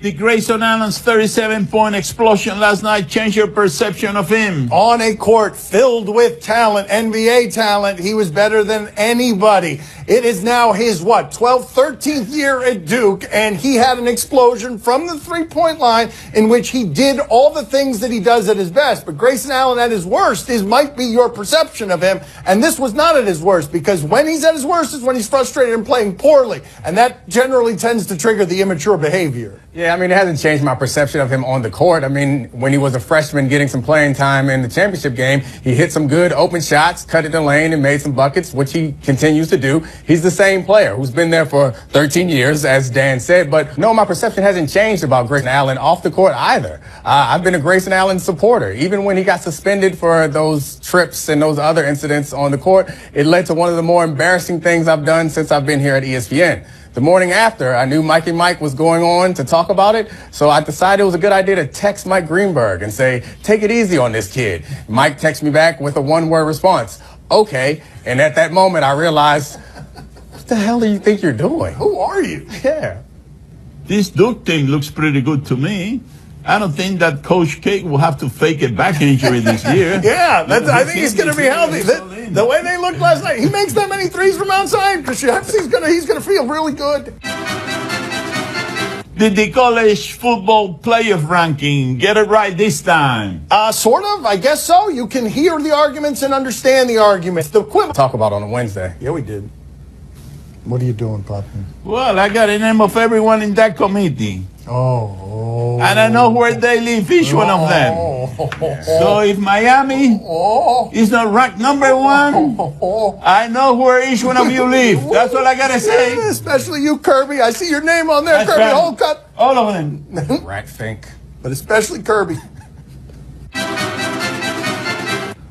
Did Grayson Allen's 37-point explosion last night change your perception of him? On a court filled with talent, NBA talent, he was better than anybody. It is now his, 12th, 13th year at Duke, and he had an explosion from the three-point line in which he did all the things that he does at his best. But Grayson Allen at his worst might be your perception of him, and this was not at his worst, because when he's at his worst is when he's frustrated and playing poorly, and that generally tends to trigger the immature behavior. Yeah, it hasn't changed my perception of him on the court. When he was a freshman getting some playing time in the championship game, he hit some good open shots, cut it in the lane, and made some buckets, which he continues to do. He's the same player who's been there for 13 years, as Dan said. But no, my perception hasn't changed about Grayson Allen off the court either. I've been a Grayson Allen supporter. Even when he got suspended for those trips and those other incidents on the court, it led to one of the more embarrassing things I've done since I've been here at ESPN. The morning after, I knew Mikey Mike was going on to talk about it, so I decided it was a good idea to text Mike Greenberg and say, take it easy on this kid. Mike texted me back with a one-word response, okay. And at that moment, I realized, what the hell do you think you're doing? Who are you? Yeah. This Duke team looks pretty good to me. I don't think that Coach K will have to fake a back injury this year. Yeah, I think he's going to be healthy. The way they looked last night, he makes that many threes from outside, because he's going to feel really good. Did the college football playoff ranking get it right this time? Sort of, I guess so. You can hear the arguments and understand the arguments. Talk about on a Wednesday. Yeah, we did. What are you doing, Pop? Well, I got the name of everyone in that committee. Oh. And I know where they live, each one of them. So if Miami is not ranked number one, I know where each one of you live. That's all I got to say. Yeah, especially you, Kirby. I see your name on there, That's Kirby. right. Whole cut. All of them. Rat think. But especially Kirby.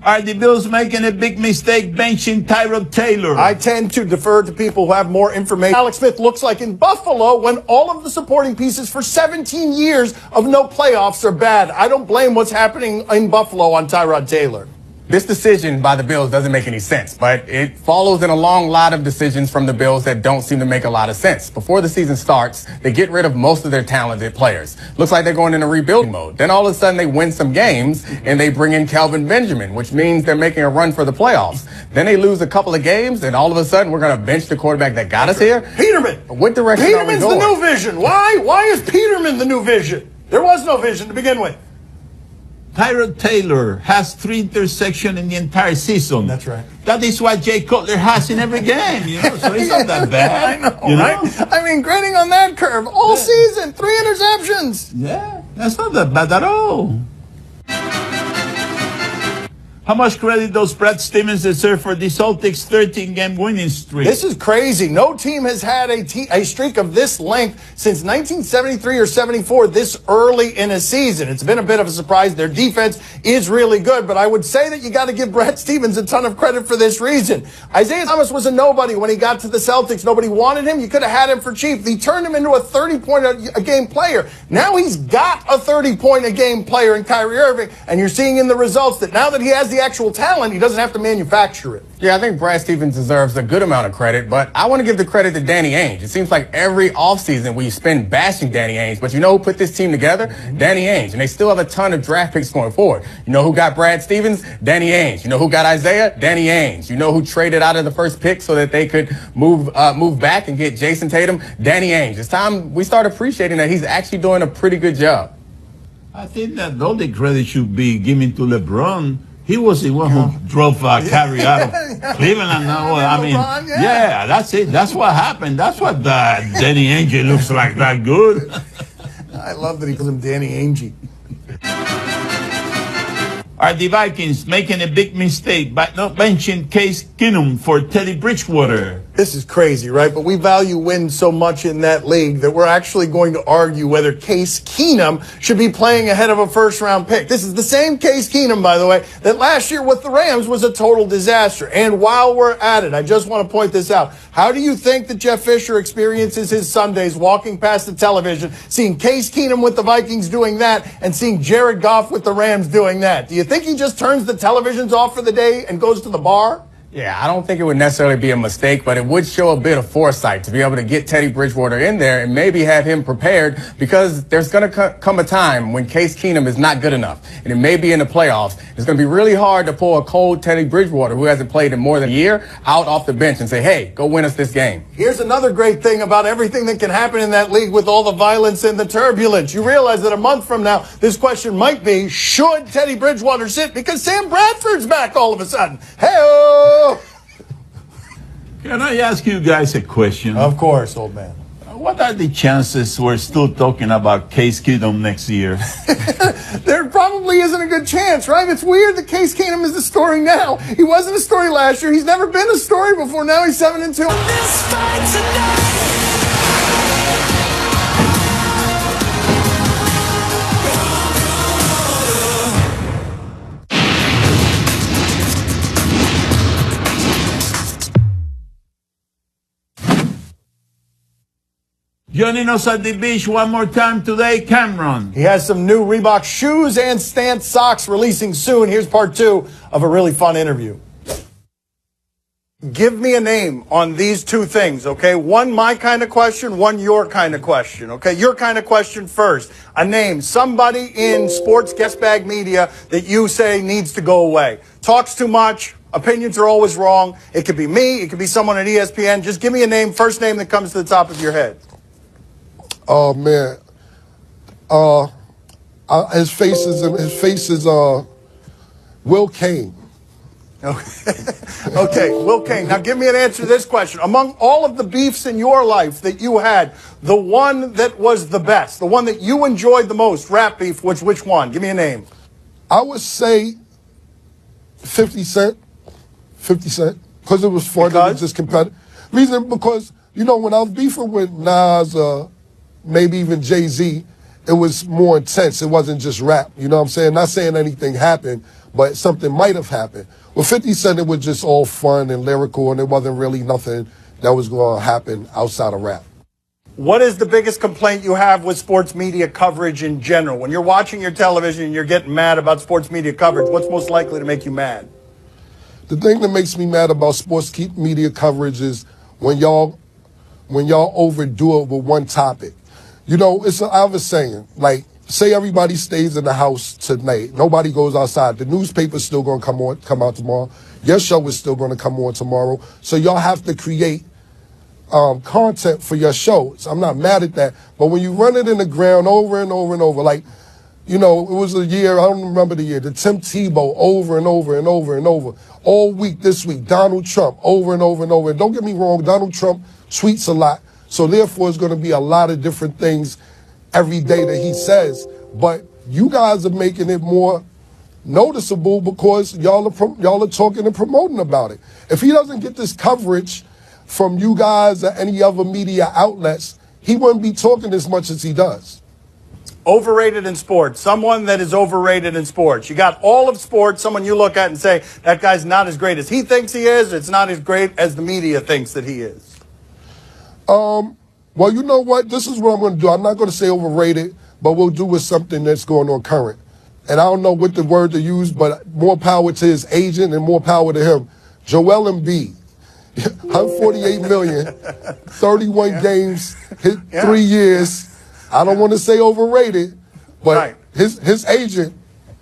Are the Bills making a big mistake benching Tyrod Taylor? I tend to defer to people who have more information. Alex Smith looks like in Buffalo when all of the supporting pieces for 17 years of no playoffs are bad. I don't blame what's happening in Buffalo on Tyrod Taylor. This decision by the Bills doesn't make any sense, but it follows in a long lot of decisions from the Bills that don't seem to make a lot of sense. Before the season starts, they get rid of most of their talented players. Looks like they're going into rebuilding mode. Then all of a sudden they win some games and they bring in Kelvin Benjamin, which means they're making a run for the playoffs. Then they lose a couple of games and all of a sudden we're going to bench the quarterback that got us here. Peterman. What direction are we Peterman's going? the new vision. Why? Why is Peterman the new vision? There was no vision to begin with. Tyrod Taylor has 3 interceptions in the entire season. That's right. That is what Jay Cutler has in every game, so it's not that bad. I know, right? Grading on that curve all season, 3 interceptions. Yeah, that's not that bad at all. How much credit does Brad Stevens deserve for the Celtics' 13-game winning streak? This is crazy. No team has had a streak of this length since 1973 or 74 this early in a season. It's been a bit of a surprise. Their defense is really good, but I would say that you got to give Brad Stevens a ton of credit for this reason. Isaiah Thomas was a nobody when he got to the Celtics. Nobody wanted him. You could have had him for cheap. He turned him into a 30-point-a-game player. Now he's got a 30-point-a-game player in Kyrie Irving, and you're seeing in the results that now that he has the actual talent, he doesn't have to manufacture it. Yeah, I think Brad Stevens deserves a good amount of credit, but I want to give the credit to Danny Ainge. It seems like every offseason we spend bashing Danny Ainge, but you know who put this team together? Danny Ainge, and they still have a ton of draft picks going forward. You know who got Brad Stevens? Danny Ainge. You know who got Isaiah? Danny Ainge. You know who traded out of the first pick so that they could move back and get Jason Tatum? Danny Ainge. It's time we start appreciating that he's actually doing a pretty good job. I think that all the credit should be given to LeBron. He was the one who drove Kyrie out of Cleveland. Yeah, that's it. That's what happened. That's what Danny Ainge looks like that good. I love that he calls him Danny Ainge. Are the Vikings making a big mistake by not benching Case Keenum for Teddy Bridgewater? This is crazy, right? But we value wins so much in that league that we're actually going to argue whether Case Keenum should be playing ahead of a first-round pick. This is the same Case Keenum, by the way, that last year with the Rams was a total disaster. And while we're at it, I just want to point this out. How do you think that Jeff Fisher experiences his Sundays walking past the television, seeing Case Keenum with the Vikings doing that, and seeing Jared Goff with the Rams doing that? Do you think he just turns the televisions off for the day and goes to the bar? Yeah, I don't think it would necessarily be a mistake, but it would show a bit of foresight to be able to get Teddy Bridgewater in there and maybe have him prepared, because there's going to come a time when Case Keenum is not good enough, and it may be in the playoffs. It's going to be really hard to pull a cold Teddy Bridgewater, who hasn't played in more than a year, out off the bench and say, hey, go win us this game. Here's another great thing about everything that can happen in that league with all the violence and the turbulence. You realize that a month from now, this question might be, should Teddy Bridgewater sit? Because Sam Bradford's back all of a sudden. Hey-oh! Can I ask you guys a question? Of course, old man. What are the chances we're still talking about Case Keenum next year? There probably isn't a good chance, right? It's weird that Case Keenum is the story now. He wasn't a story last year. He's never been a story before. Now he's 7-2. This fight tonight. Joining us at the beach one more time today, Cameron. He has some new Reebok shoes and Stance socks releasing soon. Here's part 2 of a really fun interview. Give me a name on these two things, okay? One my kind of question, one your kind of question, okay? Your kind of question first. A name, somebody in sports guest bag media that you say needs to go away. Talks too much, opinions are always wrong. It could be me, it could be someone at ESPN. Just give me a name, first name that comes to the top of your head. Oh man, his face is Will Kane. Okay, Will Kane. Now give me an answer to this question. Among all of the beefs in your life that you had, the one that was the best, the one that you enjoyed the most, rap beef, which one? Give me a name. I would say 50 Cent. 50 Cent. Because it was fun. It was just competitive. Reason, because, you know, when I was beefing with Nas, maybe even Jay-Z, it was more intense. It wasn't just rap. You know what I'm saying? Not saying anything happened, but something might have happened. With 50 Cent, it was just all fun and lyrical, and it wasn't really nothing that was going to happen outside of rap. What is the biggest complaint you have with sports media coverage in general? When you're watching your television and you're getting mad about sports media coverage, what's most likely to make you mad? The thing that makes me mad about sports media coverage is when y'all overdo it with one topic. You know, I have a saying, like, say everybody stays in the house tonight. Nobody goes outside. The newspaper's still going to come out tomorrow. Your show is still going to come on tomorrow. So y'all have to create content for your shows. I'm not mad at that. But when you run it in the ground over and over and over, like, you know, it was a year, I don't remember the year, the Tim Tebow over and over and over and over. All week this week, Donald Trump over and over and over. And don't get me wrong, Donald Trump tweets a lot. So therefore, it's going to be a lot of different things every day that he says. But you guys are making it more noticeable because y'all are talking and promoting about it. If he doesn't get this coverage from you guys or any other media outlets, he wouldn't be talking as much as he does. Overrated in sports. Someone that is overrated in sports. You got all of sports, someone you look at and say, that guy's not as great as he thinks he is. It's not as great as the media thinks that he is. Well, you know what? This is what I'm going to do. I'm not going to say overrated, but we'll do with something that's going on current. And I don't know what the word to use, but more power to his agent and more power to him. Joel Embiid, 148 million, 31 games, 3 years. I don't want to say overrated, but his agent,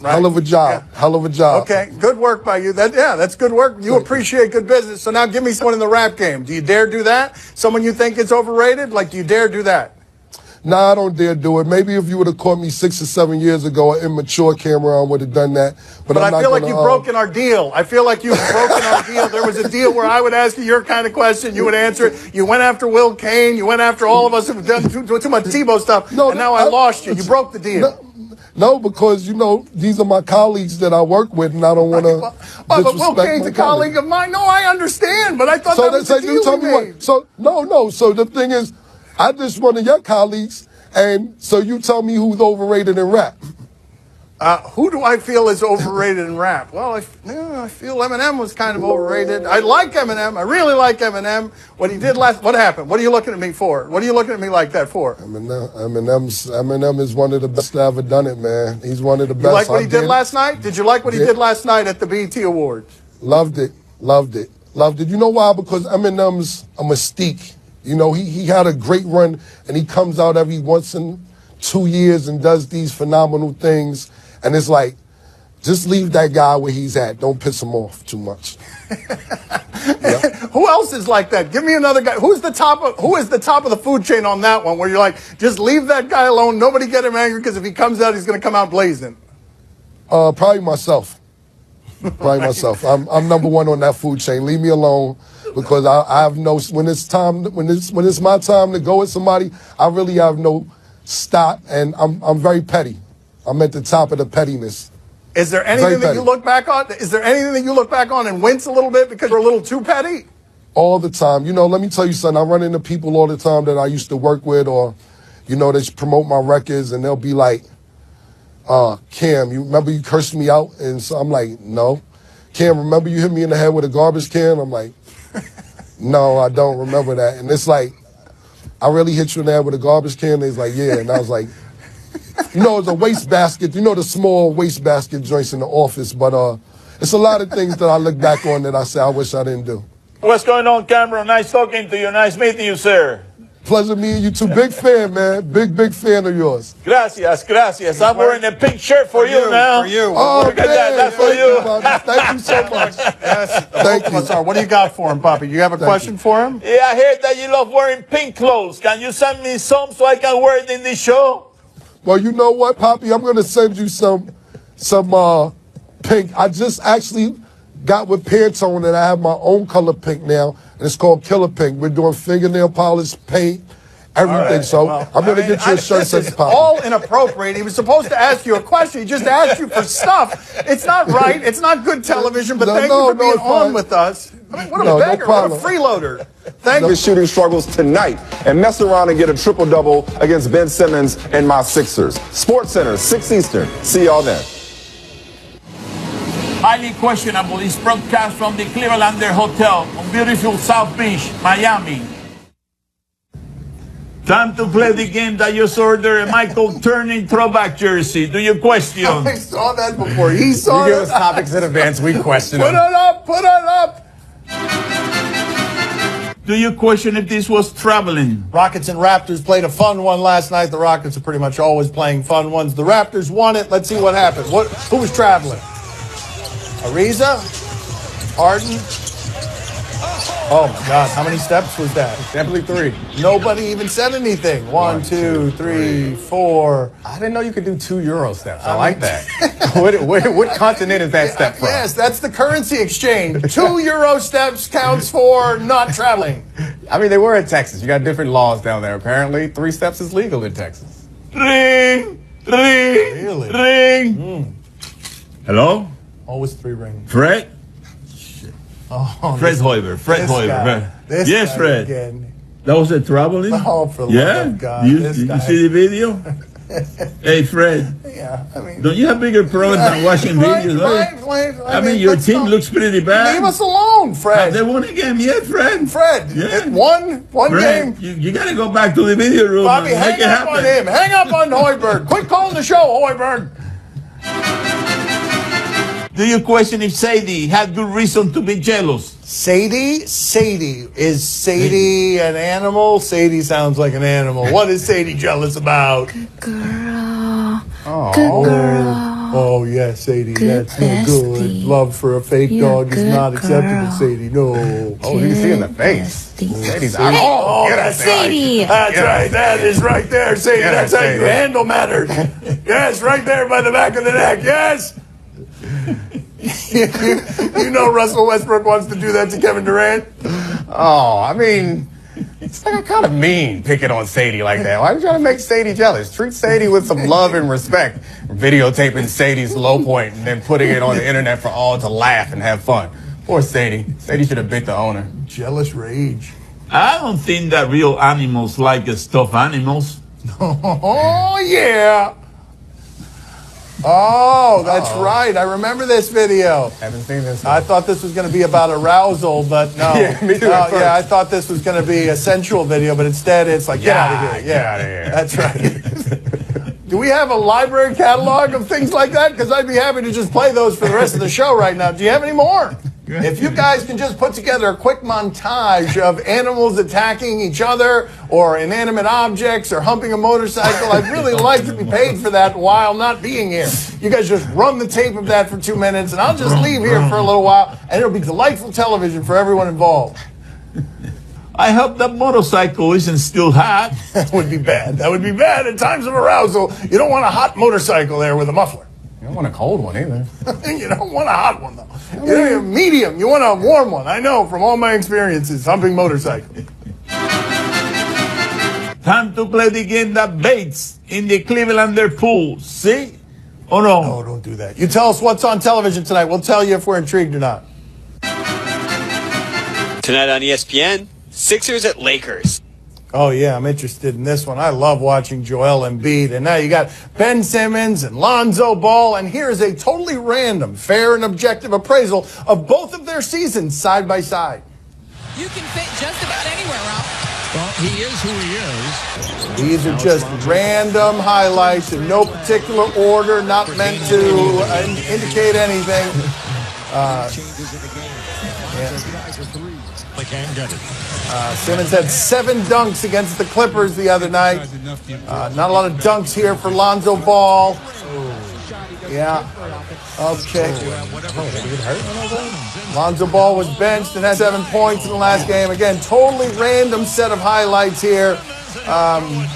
hell of a job, hell of a job. Okay, good work by you. That's good work. You appreciate good business. So now give me someone in the rap game. Do you dare do that? Someone you think is overrated? Like, do you dare do that? Nah, I don't dare do it. Maybe if you would have caught me 6 or 7 years ago, an immature Cameron would have done that. But I'm I feel like you've broken our deal. I feel like you've broken our deal. There was a deal where I would ask you your kind of question, you would answer it. You went after Will Kane. You went after all of us who've done too much Tebow stuff. No, and now I lost you. You broke the deal. No, because, you know, these are my colleagues that I work with, and I don't want to but Will Kane's a colleague of mine. No, I understand, but I thought that was the deal we made. So the thing is, I just one of your colleagues, and so you tell me who's overrated in rap. Who do I feel is overrated in rap? Well, I feel Eminem was kind of overrated. I like Eminem. I really like Eminem. What he did what happened? What are you looking at me for? What are you looking at me like that for? Eminem is one of the best to ever done it, man. He's one of the best. You like what he did last night? Did you like what he did last night at the BET Awards? Loved it. Loved it. You know why? Because Eminem's a mystique. You know, he had a great run, and he comes out every once in 2 years and does these phenomenal things. And it's like, just leave that guy where he's at. Don't piss him off too much. Yep. Who else is like that? Give me another guy. Who is the top of the food chain on that one? Where you're like, just leave that guy alone. Nobody get him angry because if he comes out, he's going to come out blazing. Probably myself. Probably myself. I'm number one on that food chain. Leave me alone, because I have no. When it's my time to go with somebody, I really have no stock, and I'm very petty. I'm at the top of the pettiness. Is there anything that you look back on? Is there anything that you look back on and wince a little bit because you're a little too petty? All the time. You know, let me tell you something. I run into people all the time that I used to work with, or, you know, they promote my records, and they'll be like, Cam, you remember you cursed me out? And so I'm like, no. Cam, remember you hit me in the head with a garbage can? I'm like, no, I don't remember that. And it's like, I really hit you in the head with a garbage can? And he's like, yeah. And I was like, you know, it's a wastebasket. You know the small wastebasket joints in the office. But it's a lot of things that I look back on that I say I wish I didn't do. What's going on, Cameron? Nice talking to you. Nice meeting you, sir. Pleasure meeting you too. Big fan, man. Big fan of yours. Gracias, gracias. I'm wearing a pink shirt for you now. For you. Oh, look at that. That's for you. Thank you so much. Yes. Thank you. What do you got for him, Poppy? You have a question for him? Yeah, I heard that you love wearing pink clothes. Can you send me some so I can wear it in this show? Well, you know what, Poppy? I'm going to send you some pink. I just actually got with Pantone, and I have my own color pink now, and it's called Killer Pink. We're doing fingernail polish, paint, everything. Right, so well, I'm going to get you a shirt. This is all inappropriate. He was supposed to ask you a question. He just asked you for stuff. It's not right. It's not good television, but thank you for being on with us. I mean, what a beggar. What a freeloader. Thank you. His shooting struggles tonight and mess around and get a triple-double against Ben Simmons and my Sixers. Sports Center, 6 Eastern. See y'all then. Highly questionable is broadcast from the Clevelander Hotel on beautiful South Beach, Miami. Time to play the game that you ordered, a Michael Turner throwback jersey. Do you question? I saw that before. He saw You it. give us topics in advance, we question Put them. it up. Put it up. Do you question if this was traveling? Rockets and Raptors played a fun one last night. The Rockets are pretty much always playing fun ones. The Raptors won it. Let's see what happened. Who was traveling? Ariza? Harden? Oh, my God. How many steps was that? Definitely 3. Nobody even said anything. 1, 2, 3, 4. I didn't know you could do 2 Euro steps. I like that. what continent is that step from? Yes, that's the currency exchange. 2 Euro steps counts for not traveling. I mean, they were in Texas. You got different laws down there. Apparently, 3 steps is legal in Texas. Ring! Really? Ring! Hello? Always 3 rings. Fred? Oh, Fred Hoiber. Fred Hoiber. Yes, Fred. Again. That was a traveling? Oh, for the yeah? love of God. You see the video? Hey, Fred. Yeah, I mean. Don't you have bigger problems than watching videos? Wait. I mean, your team looks pretty bad. Leave us alone, Fred. Have they won a game yet, Fred? Fred, Yeah. One Fred, game. You got to go back to the video room Bobby, and make hang it up happen. on him. Hang up on Hoiberg. Quit calling the show, Hoiberg. Do you question if Sadie had good reason to be jealous? Sadie? Is Sadie an animal? Sadie sounds like an animal. What is Sadie jealous about? Girl. Oh. Good girl. Oh, yeah, Sadie. Good That's no good. bestie. Love for a fake You're dog a is good not acceptable, girl. Sadie. No. Oh, you can see in the face. Bestie. Sadie's Hey, oh, that's Sadie. That's right. That is right there, Sadie. Yeah, That's how you Sadie. handle matters. Yes, right there by the back of the neck. Yes. You know Russell Westbrook wants to do that to Kevin Durant. Oh, I mean, it's like kind of mean picking on Sadie like that. Why are you trying to make Sadie jealous? Treat Sadie with some love and respect. Videotaping Sadie's low point and then putting it on the internet for all to laugh and have fun. Poor Sadie. Sadie should have bit the owner. Jealous rage. I don't think that real animals like stuffed animals. Oh, yeah. Oh, that's right. I remember this video. Haven't seen this. I thought this was going to be about arousal, but no. Yeah, me too at first. Yeah, I thought this was going to be a sensual video, but instead it's like, get out of here. Get out of here. That's right. Do we have a library catalog of things like that? Because I'd be happy to just play those for the rest of the show right now. Do you have any more? If you guys can just put together a quick montage of animals attacking each other or inanimate objects or humping a motorcycle, I'd really like to be paid for that while not being here. You guys just run the tape of that for 2 minutes, and I'll just leave here for a little while, and it'll be delightful television for everyone involved. I hope that motorcycle isn't still hot. That would be bad. That would be bad at times of arousal. You don't want a hot motorcycle there with a muffler. You don't want a cold one either. You don't want a hot one, though. You don't want a medium. You want a warm one. I know from all my experiences humping motorcycles. Time to play the game that Bates in the Clevelander pool. See? Oh, no. No, don't do that. You tell us what's on television tonight. We'll tell you if we're intrigued or not. Tonight on ESPN, Sixers at Lakers. Oh, yeah, I'm interested in this one. I love watching Joel Embiid. And now you got Ben Simmons and Lonzo Ball. And here's a totally random, fair and objective appraisal of both of their seasons side by side. You can fit just about anywhere, Ralph. Well, he is who he is. These are just random highlights in no particular order, not meant to indicate anything. Simmons had 7 dunks against the Clippers the other night. Not a lot of dunks here for Lonzo Ball. Yeah. Okay. Lonzo Ball was benched and had 7 points in the last game. Again, totally random set of highlights here.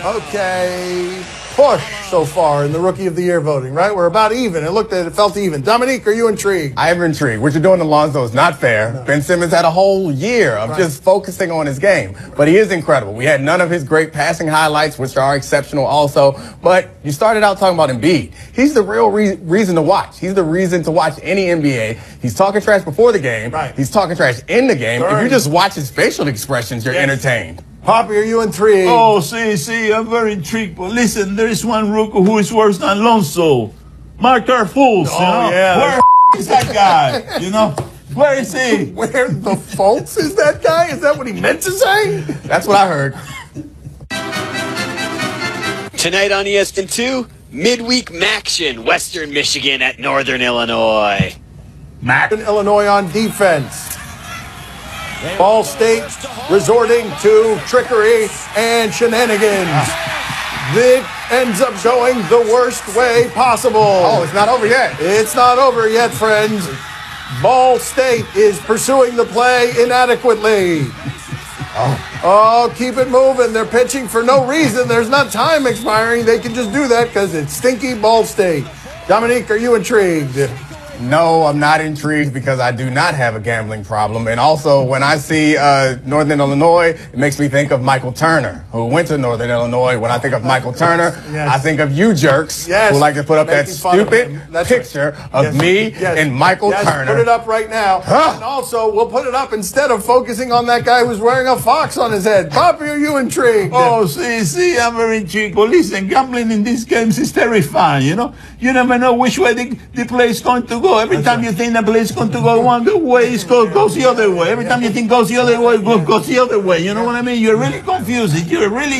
Okay. Push so far in the Rookie of the Year voting, right? We're about even. It felt even. Dominique, are you intrigued? I am intrigued. What you're doing to Lonzo is not fair. No. Ben Simmons had a whole year of just focusing on his game. But he is incredible. We had none of his great passing highlights, which are exceptional also. But you started out talking about Embiid. He's the real reason to watch. He's the reason to watch any NBA. He's talking trash before the game. Right. He's talking trash in the game. If you just watch his facial expressions, you're entertained. Poppy, are you intrigued? Oh, see, I'm very intrigued. But listen, there is one rookie who is worse than Alonso. Mark our fools, you know? Yeah. Where is that guy, you know? Where is he? Where the folks is that guy? Is that what he meant to say? That's what I heard. Tonight on ESPN2, midweek Maction, Western Michigan at Northern Illinois. Illinois on defense. Ball State resorting to trickery and shenanigans. It ends up going the worst way possible. Oh, it's not over yet. It's not over yet, friends. Ball State is pursuing the play inadequately. Oh, keep it moving. They're pitching for no reason. There's not time expiring. They can just do that because it's stinky Ball State. Dominique, are you intrigued? No, I'm not intrigued because I do not have a gambling problem. And also, when I see Northern Illinois, it makes me think of Michael Turner, who went to Northern Illinois. When I think of Michael Turner, I think of you jerks who like to put up that stupid picture of me and Michael Turner. Put it up right now. And also, we'll put it up instead of focusing on that guy who's wearing a fox on his head. Poppy, are you intrigued? Oh, see, I'm very intrigued. But listen, gambling in these games is terrifying, you know? You never know which way the play is going to go. Every time you think the play is going to go one way, it goes the other way. Every time you think goes the other way, it goes the other way. You know what I mean? You're really confused. You're really...